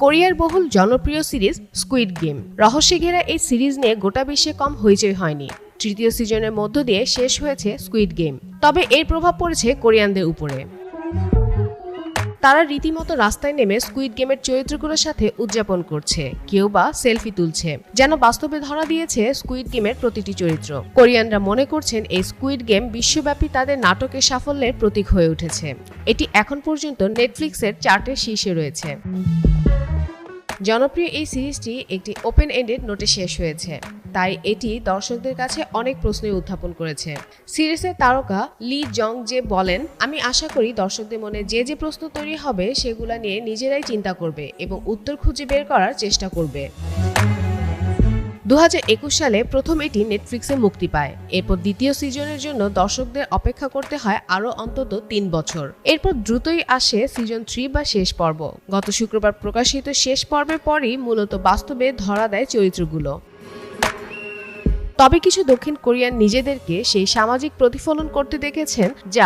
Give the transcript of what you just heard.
কোরিয়ার বহুল জনপ্রিয় সিরিজ স্কুইড গেম। রহস্যে ঘেরা এই সিরিজ নিয়ে গোটা বিশ্বে কম হইচই হয়নি। তৃতীয় সিজনের মধ্য দিয়ে শেষ হয়েছে স্কুইড গেম। তবে এর প্রভাব পড়েছে কোরিয়ানদের উপরে। তারা রীতিমতো রাস্তায় নেমে স্কুইড গেমের চরিত্রগুলোর সাথে উদযাপন করছে, কেউ বা সেলফি তুলছে, যেন বাস্তবে ধরা দিয়েছে স্কুইড গেমের প্রতিটি চরিত্র। কোরিয়ানরা মনে করছেন এই স্কুইড গেম বিশ্বব্যাপী তাদের নাটকের সাফল্যের প্রতীক হয়ে উঠেছে। এটি এখন পর্যন্ত নেটফ্লিক্সের চার্টের শীর্ষে রয়েছে। জনপ্রিয় এই সিরিজটি একটি ওপেন এন্ডেড নোটে শেষ হয়েছে, তাই এটি দর্শকদের কাছে অনেক প্রশ্নই উত্থাপন করেছে। সিরিজের তারকা লি জং জে বলেন, আমি আশা করি দর্শকদের মনে যে যে প্রশ্ন তৈরি হবে সেগুলা নিয়ে নিজেরাই চিন্তা করবে এবং উত্তর খুঁজে বের করার চেষ্টা করবে। 2021 সালে প্রথম এটি নেটফ্লিক্সে মুক্তি পায়। এরপর দ্বিতীয় সিজনের জন্য দর্শকদের অপেক্ষা করতে হয় আরও অন্তত 3 বছর। এরপর দ্রুতই আসে সিজন 3 বা শেষ পর্ব। গত শুক্রবার প্রকাশিত শেষ পর্বের পরই মূলত বাস্তবে ধরা দেয় চরিত্রগুলো। তবে কিছু দক্ষিণ কোরিয়ান নিজেদেরকে সেই সামাজিক প্রতিফলন করতে দেখেছেন, যা